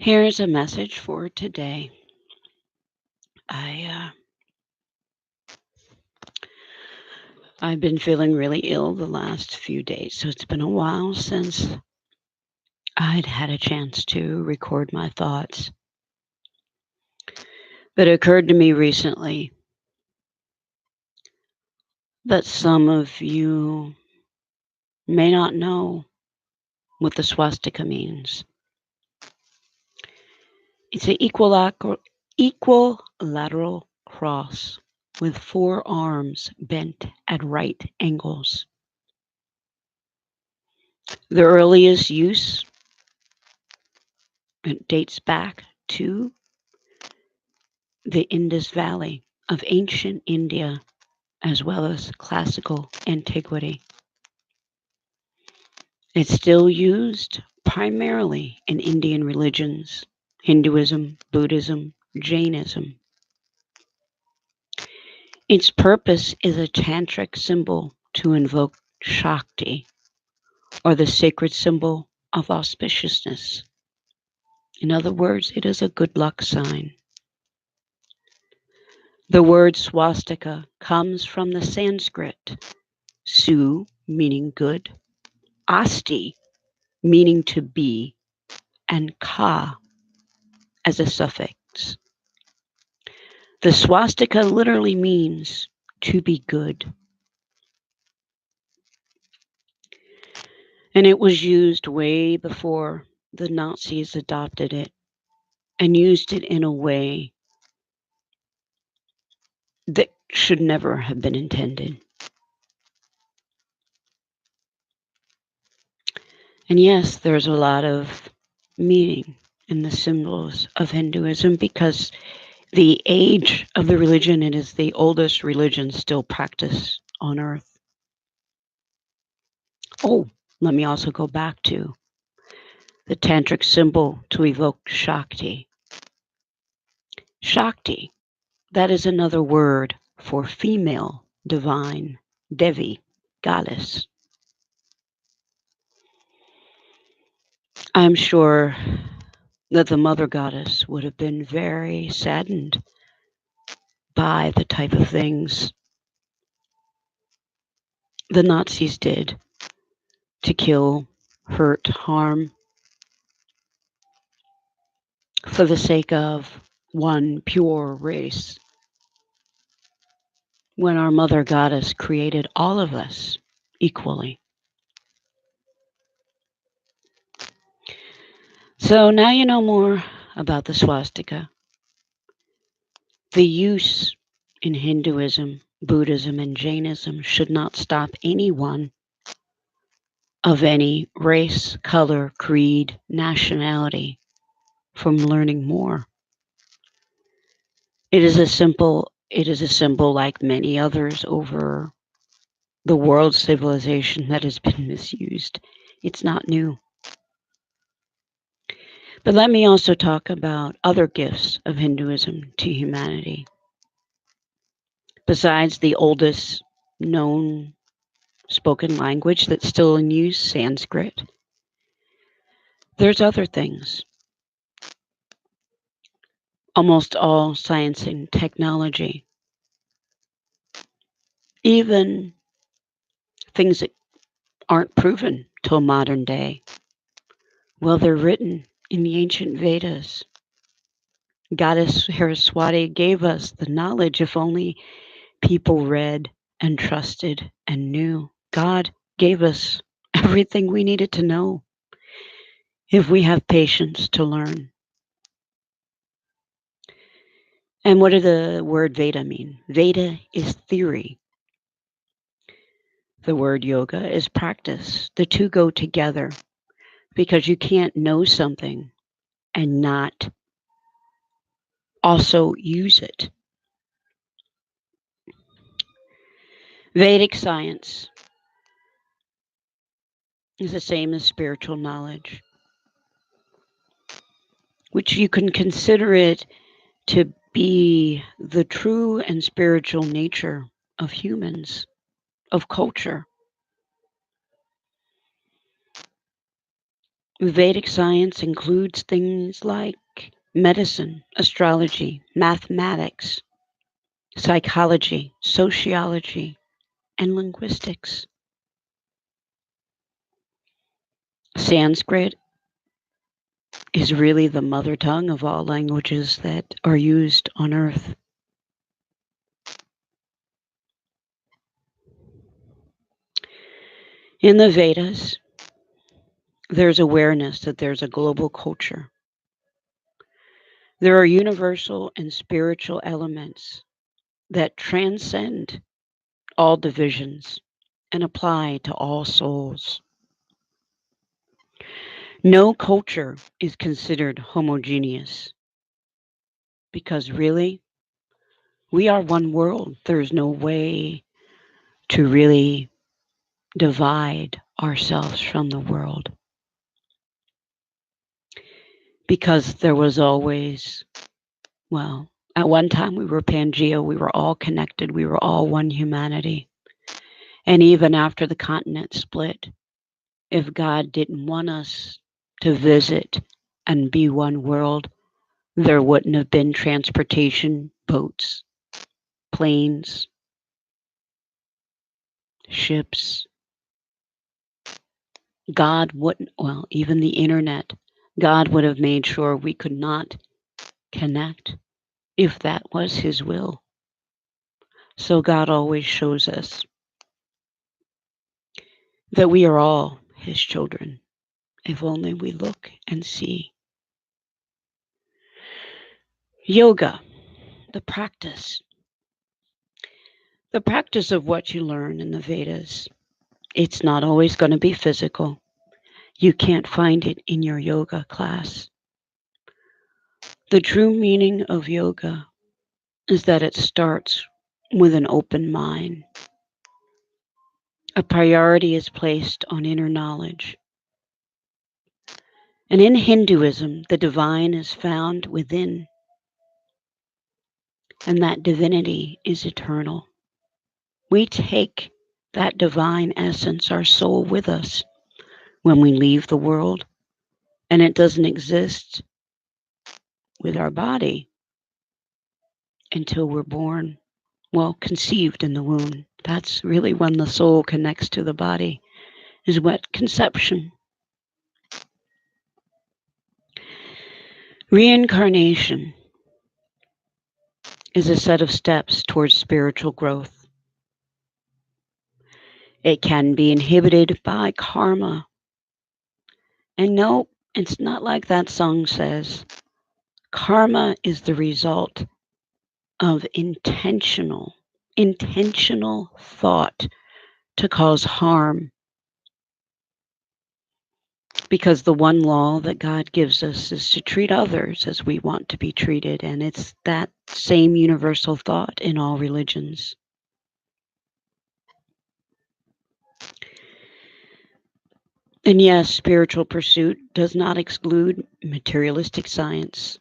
Here's a message for today. I I've been feeling really ill the last few days, so it's been a while since I'd had a chance to record my thoughts. But it occurred to me recently that some of you may not know what the swastika means. It's an equilateral cross with four arms bent at right angles. The earliest use, it dates back to the Indus Valley of ancient India as well as classical antiquity. It's still used primarily in Indian religions, Hinduism, Buddhism, Jainism. Its purpose is a tantric symbol to invoke Shakti, or the sacred symbol of auspiciousness. In other words, it is a good luck sign. The word swastika comes from the Sanskrit su, meaning good, asti, meaning to be, and ka as a suffix. The swastika literally means to be good. And it was used way before the Nazis adopted it and used it in a way that should never have been intended. And yes, there's a lot of meaning in the symbols of Hinduism because the age of the religion, it is the oldest religion still practiced on earth. Oh, let me also go back to the tantric symbol to evoke Shakti. Shakti, that is another word for female, divine, Devi, goddess. I'm sure that the mother goddess would have been very saddened by the type of things the Nazis did to kill, hurt, harm for the sake of one pure race, when our mother goddess created all of us equally. So now you know more about the swastika. The use in Hinduism, Buddhism, and Jainism should not stop anyone of any race, color, creed, nationality from learning more. It is a symbol like many others over the world civilization that has been misused. It's not new. But let me also talk about other gifts of Hinduism to humanity. Besides the oldest known spoken language that's still in use, Sanskrit, there's other things. Almost all science and technology, even things that aren't proven till modern day. Well, they're written in the ancient Vedas. Goddess Saraswati gave us the knowledge if only people read and trusted and knew. God gave us everything we needed to know if we have patience to learn. And what does the word Veda mean? Veda is theory. The word yoga is practice. The two go together because you can't know something and not also use it. Vedic science is the same as spiritual knowledge, which you can consider it to be the true and spiritual nature of humans, of culture. Vedic science includes things like medicine, astrology, mathematics, psychology, sociology, and linguistics. Sanskrit is really the mother tongue of all languages that are used on earth. In the Vedas, there's awareness that there's a global culture. There are universal and spiritual elements that transcend all divisions and apply to all souls. No culture is considered homogeneous because really, we are one world. There's no way to really divide ourselves from the world because there was always, well, at one time we were Pangea, we were all connected, we were all one humanity. And even after the continent split, if God didn't want us to visit and be one world, there wouldn't have been transportation, boats, planes, ships. God wouldn't, well, even the internet, God would have made sure we could not connect if that was His will. So God always shows us that we are all His children, if only we look and see. Yoga, the practice. The practice of what you learn in the Vedas. It's not always going to be physical. You can't find it in your yoga class. The true meaning of yoga is that it starts with an open mind. A priority is placed on inner knowledge. And in Hinduism, the divine is found within, and that divinity is eternal. We take that divine essence, our soul, with us when we leave the world, and it doesn't exist with our body until we're born, well, conceived in the womb. That's really when the soul connects to the body, is what conception. Reincarnation is a set of steps towards spiritual growth. It can be inhibited by karma. And no, it's not like that song says. Karma is the result of intentional thought to cause harm. Because the one law that God gives us is to treat others as we want to be treated. And it's that same universal thought in all religions. And yes, spiritual pursuit does not exclude materialistic science.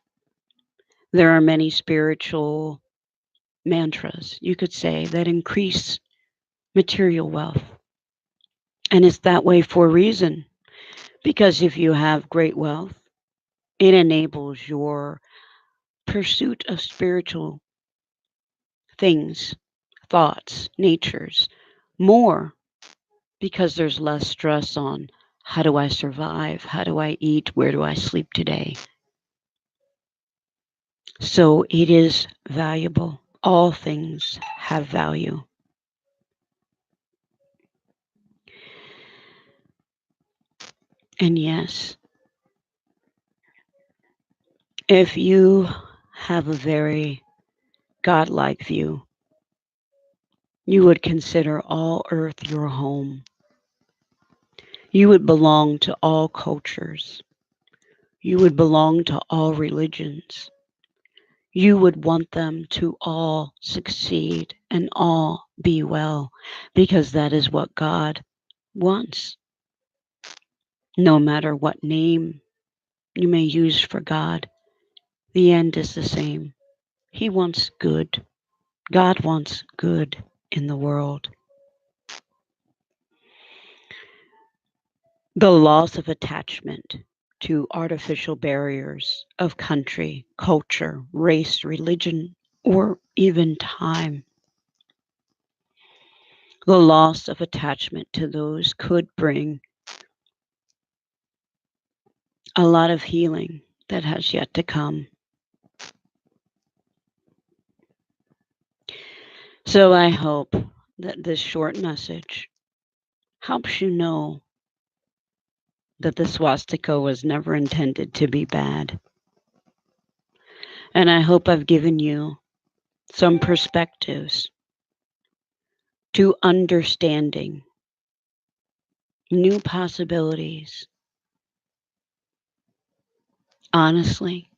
There are many spiritual mantras, you could say, that increase material wealth. And it's that way for a reason. Because if you have great wealth, it enables your pursuit of spiritual things, thoughts, natures more, because there's less stress on how do I survive? How do I eat? Where do I sleep today? So it is valuable. All things have value. And yes, if you have a very godlike view, you would consider all earth your home. You would belong to all cultures. You would belong to all religions. You would want them to all succeed and all be well, because that is what God wants. No matter what name you may use for God, the end is the same. He wants good. God wants good in the world. The loss of attachment to artificial barriers of country, culture, race, religion, or even time. The loss of attachment to those could bring a lot of healing that has yet to come. So I hope that this short message helps you know that the swastika was never intended to be bad. And I hope I've given you some perspectives to understanding new possibilities. Honestly,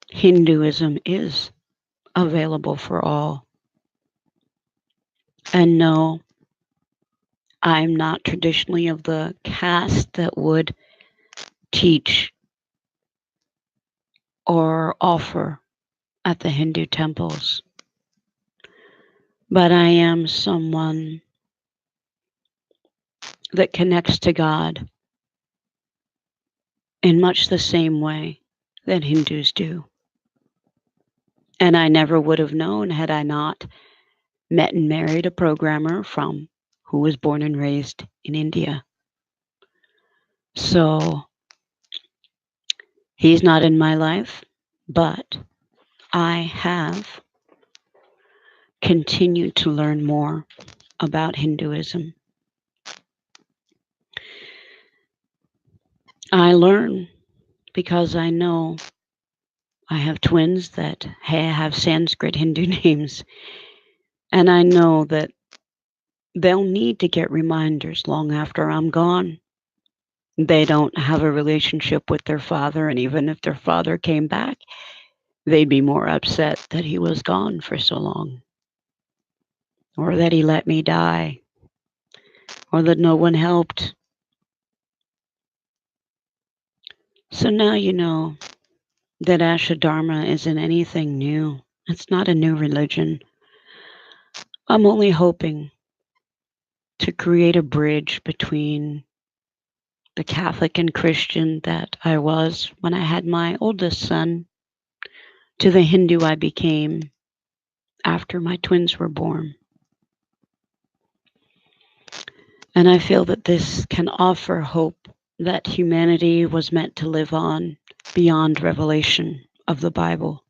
Hinduism is available for all. And no, I'm not traditionally of the caste that would teach or offer at the Hindu temples. But I am someone that connects to God in much the same way that Hindus do. And I never would have known had I not met and married a programmer from who was born and raised in India. So he's not in my life, but I have continued to learn more about Hinduism. I learn because I know I have twins that have Sanskrit Hindu names, and I know that they'll need to get reminders long after I'm gone. They don't have a relationship with their father, and even if their father came back, they'd be more upset that he was gone for so long, or that he let me die, or that no one helped. So now you know that Asha Dharma isn't anything new. It's not a new religion. I'm only hoping to create a bridge between the Catholic and Christian that I was when I had my oldest son to the Hindu I became after my twins were born. And I feel that this can offer hope that humanity was meant to live on beyond revelation of the Bible.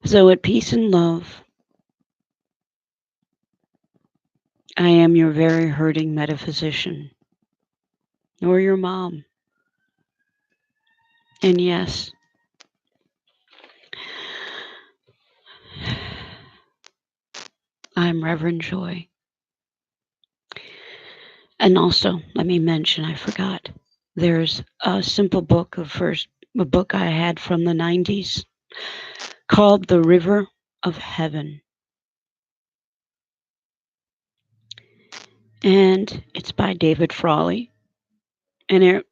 So, at peace and love, I am your very hurting metaphysician, or your mom. And yes, I'm Reverend Joy. And also, let me mention, I forgot, there's a simple book, a book I had from the 90s called The River of Heaven. And it's by David Frawley. And it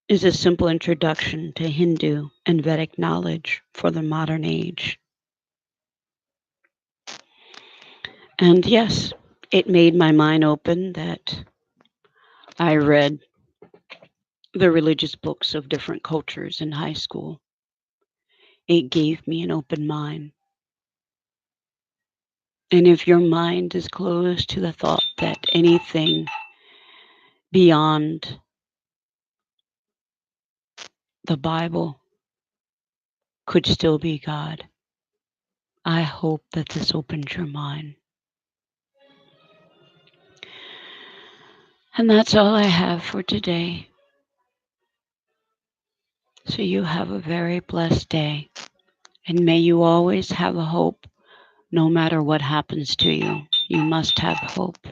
is a simple introduction to Hindu and Vedic knowledge for the modern age. And yes, it made my mind open that I read the religious books of different cultures in high school. It gave me an open mind. And if your mind is closed to the thought that anything beyond the Bible could still be God, I hope that this opens your mind. And that's all I have for today. So you have a very blessed day. And may you always have a hope no matter what happens to you. You must have hope.